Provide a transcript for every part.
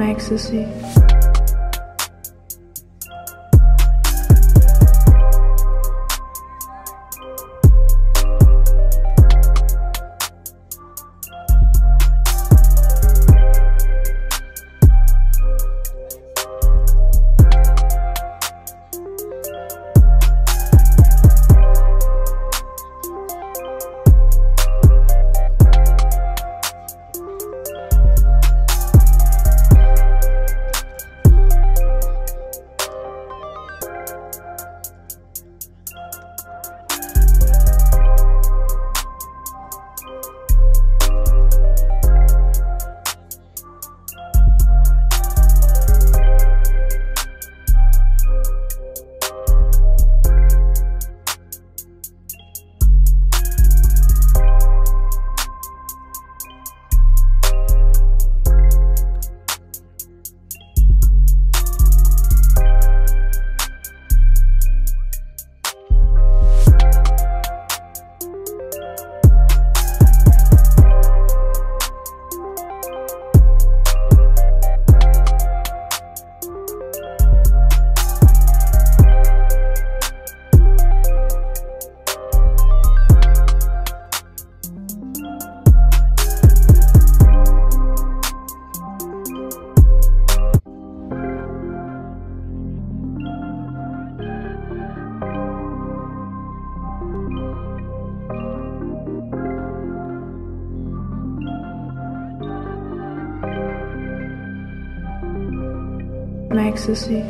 ecstasy. Ecstasy.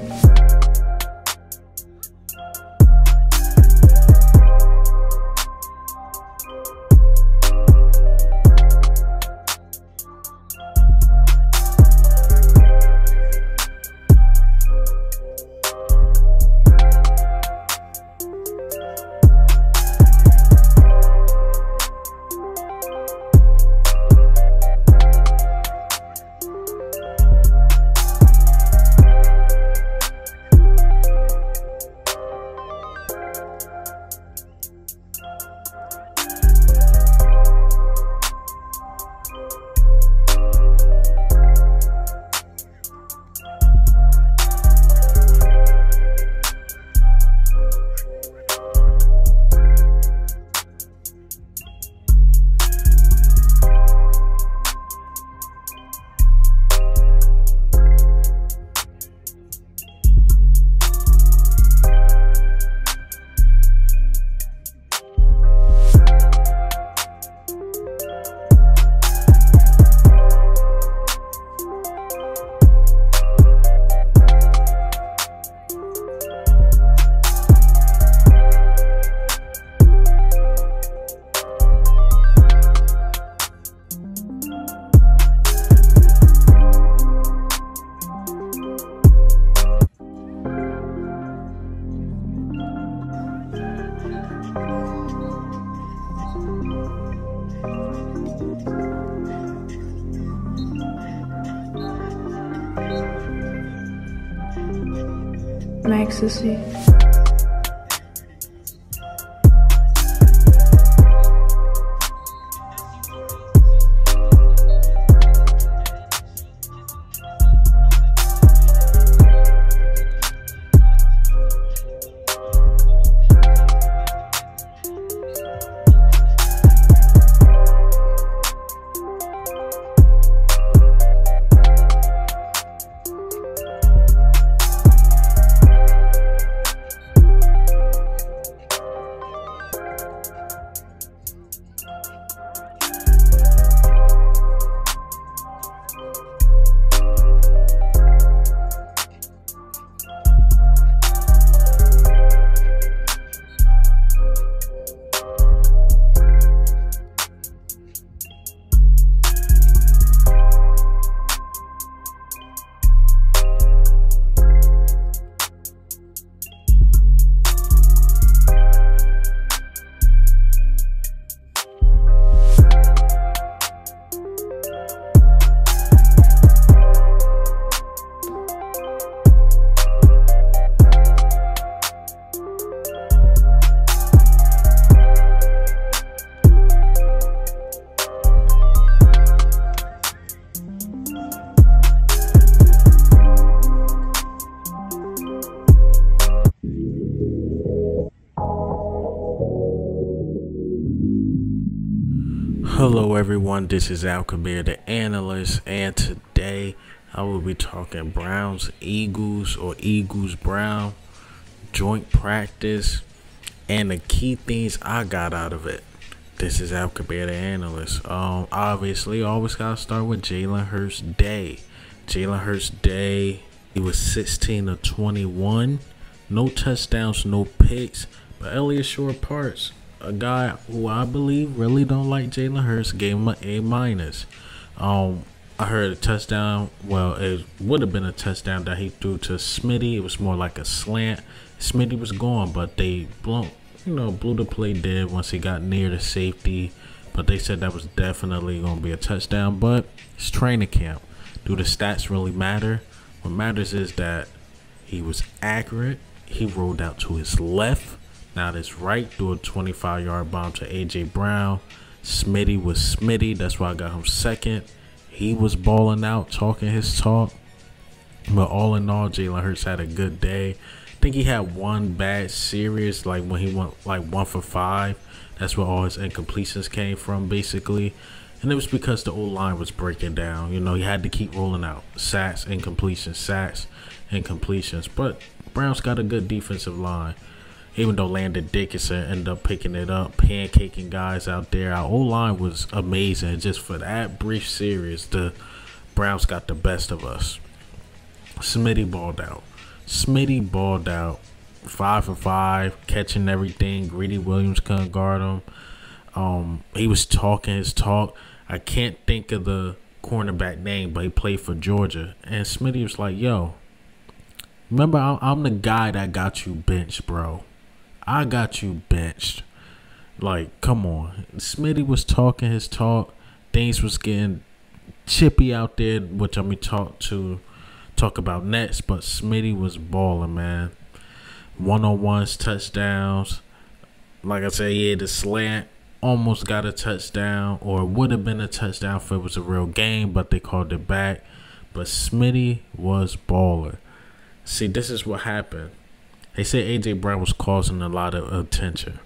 Ecstasy. Hello everyone, this is Al Kabir, the analyst, and today I will be talking Browns Eagles or Eagles Brown joint practice and the key things I got out of it. This is Al Kabir, the analyst. Obviously, always gotta start with Jalen Hurts Day. Jalen Hurts Day, he was 16 of 21, no touchdowns, no picks, but Elliott short parts. A guy who I believe really don't like Jalen Hurts gave him an A-. I heard a touchdown. Well, it would have been a touchdown that he threw to Smitty. It was more like a slant. Smitty was gone, but they blew the play dead once he got near the safety. But they said that was definitely going to be a touchdown. But it's training camp. Do the stats really matter? What matters is that he was accurate. He rolled out to his left. Now this right, threw a 25-yard bomb to A.J. Brown. Smitty was Smitty. That's why I got him second. He was balling out, talking his talk. But all in all, Jalen Hurts had a good day. I think he had one bad series, like when he went like 1 for 5. That's where all his incompletions came from, basically. And it was because the O-line was breaking down. You know, he had to keep rolling out. Sacks, incompletions, sacks, incompletions. But Browns got a good defensive line. Even though Landon Dickinson ended up picking it up, pancaking guys out there. Our O-line was amazing. Just for that brief series, the Browns got the best of us. Smitty balled out. 5 for 5, catching everything. Greedy Williams couldn't guard him. He was talking his talk. I can't think of the cornerback name, but he played for Georgia. And Smitty was like, yo, remember, I'm the guy that got you benched, bro. I got you benched. Like, come on. Smitty was talking his talk. Things was getting chippy out there, which I'm going to talk about next. But Smitty was balling, man. One-on-ones, touchdowns. Like I said, he had a slant. Almost got a touchdown. Or it would have been a touchdown if it was a real game, but they called it back. But Smitty was baller. See, this is what happened. They said A.J. Brown was causing a lot of attention.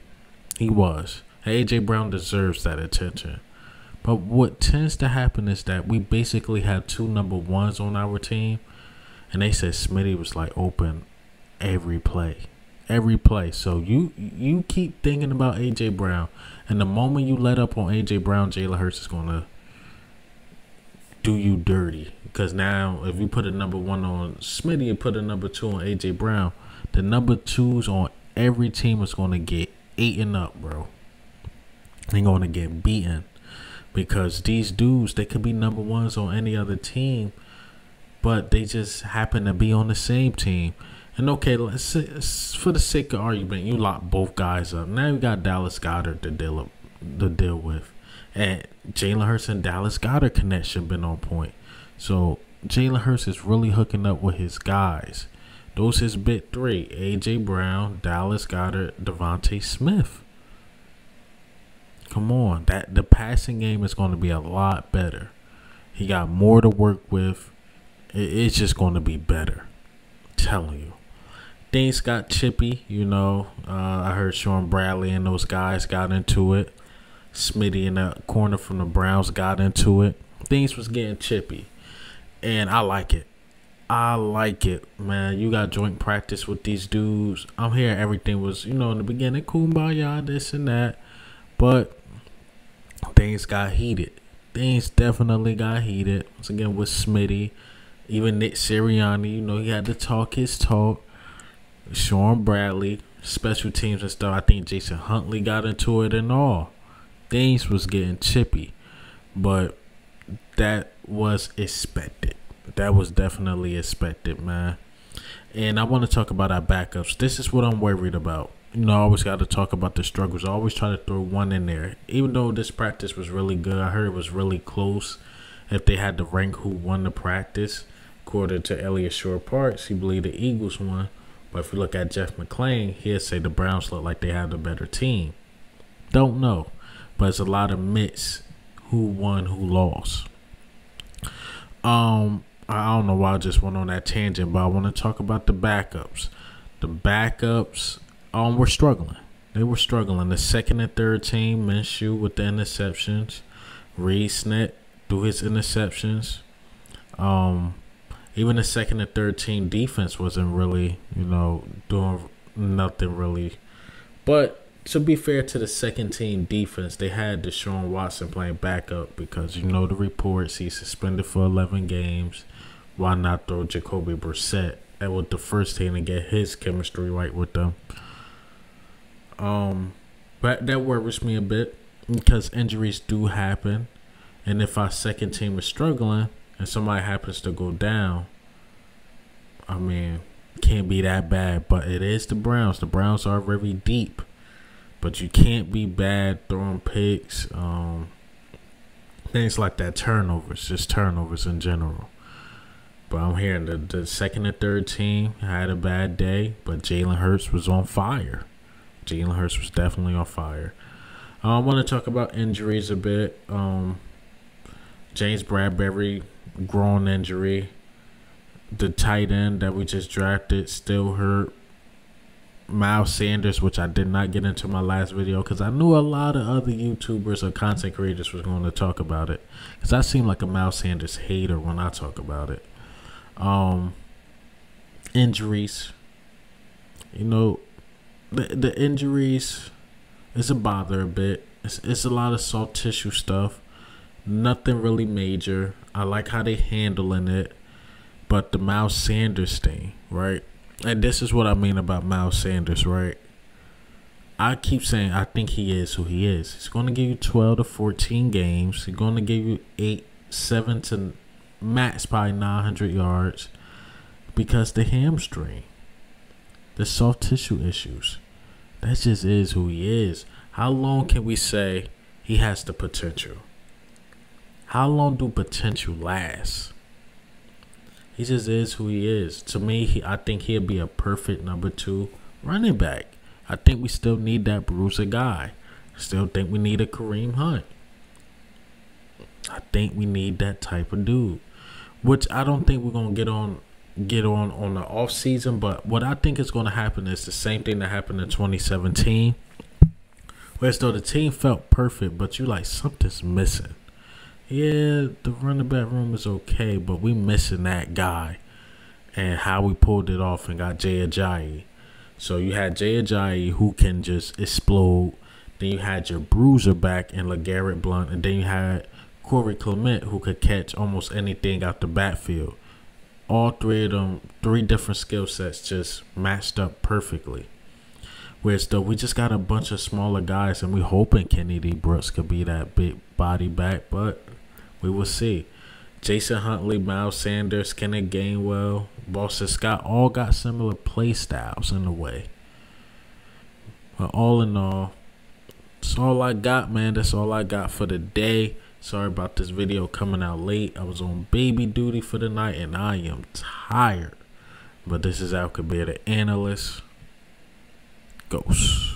He was. A.J. Brown deserves that attention. But what tends to happen is that we basically had 2 number ones on our team. And they said Smitty was like open every play. Every play. So you keep thinking about A.J. Brown. And the moment you let up on A.J. Brown, Jalen Hurts is going to do you dirty. Because now if you put a number 1 on Smitty and put a number 2 on A.J. Brown, the number 2s on every team is going to get eaten up, bro. They're going to get beaten. Because these dudes, they could be number 1s on any other team, but they just happen to be on the same team. And okay, let's say, for the sake of argument, you lock both guys up. Now you got Dallas Goedert to deal with. And Jalen Hurts and Dallas Goedert connection been on point. So Jalen Hurts is really hooking up with his guys. Those his big 3: A.J. Brown, Dallas Goedert, Devontae Smith. Come on, the passing game is going to be a lot better. He got more to work with. It's just going to be better. I'm telling you. Things got chippy, you know. I heard Sean Bradley and those guys got into it. Smitty in the corner from the Browns got into it. Things was getting chippy. And I like it. I like it, man. You got joint practice with these dudes. I'm here. Everything was, in the beginning, kumbaya, this and that. But things got heated. Things definitely got heated. Once again, with Smitty. Even Nick Sirianni, he had to talk his talk. Sean Bradley, special teams and stuff. I think Jason Huntley got into it and all. Things was getting chippy. But that was expected. That was definitely expected, man. And I want to talk about our backups. This is what I'm worried about. I always got to talk about the struggles. I always try to throw one in there. Even though this practice was really good, I heard it was really close. If they had to rank who won the practice, according to Elliott Short Parks, he believed the Eagles won. But if you look at Jeff McClain, he'd say the Browns look like they had a better team. Don't know. But it's a lot of myths. Who won, who lost. I don't know why I just went on that tangent, but I want to talk about the backups. The backups were struggling. They were struggling. The second and third team, Minshew with the interceptions. Reed Snett threw his interceptions. Even the second and third team defense wasn't really, doing nothing really. But to be fair to the second team defense, they had Deshaun Watson playing backup because the reports, he's suspended for 11 games. Why not throw Jacoby Brissett and with the first team and get his chemistry right with them? But that worries me a bit because injuries do happen. And if our second team is struggling and somebody happens to go down, can't be that bad. But it is the Browns. The Browns are very deep. But you can't be bad throwing picks. Things like that, turnovers, just turnovers in general. But I'm hearing the second and third team had a bad day, but Jalen Hurts was on fire. Jalen Hurts was definitely on fire. I want to talk about injuries a bit. James Bradbury, groin injury. The tight end that we just drafted still hurt. Miles Sanders, which I did not get into my last video because I knew a lot of other YouTubers or content creators was going to talk about it. Because I seem like a Miles Sanders hater when I talk about it. Injuries. The injuries is a bother a bit. It's a lot of soft tissue stuff. Nothing really major. I like how they handling it. But the Miles Sanders thing, right? And this is what I mean about Miles Sanders, right? I keep saying I think he is who he is. He's going to give you 12 to 14 games. He's going to give you 7 to max probably 900 yards because the hamstring, the soft tissue issues. That just is who he is. How long can we say he has the potential? How long do potential last? He just is who he is. To me, I think he'll be a perfect number 2 running back. I think we still need that bruiser guy. Still think we need a Kareem Hunt. I think we need that type of dude. Which I don't think we're gonna get on the off season. But what I think is gonna happen is the same thing that happened in 2017. Whereas though the team felt perfect, but you like something's missing. Yeah, the running back room is okay, but we missing that guy. And how we pulled it off and got Jay Ajayi. So you had Jay Ajayi who can just explode. Then you had your bruiser back in LeGarrette Blount. And then you had Corey Clement who could catch almost anything out the backfield. All three of them, 3 different skill sets just matched up perfectly. Whereas though we just got a bunch of smaller guys and we hoping Kennedy Brooks could be that big body back, but we will see. Jason Huntley, Miles Sanders, Kenneth Gainwell, Boston Scott all got similar play styles in a way. But all in all, that's all I got, man. That's all I got for the day. Sorry about this video coming out late. I was on baby duty for the night and I am tired. But this is Al Kabir, the analyst. Ghost.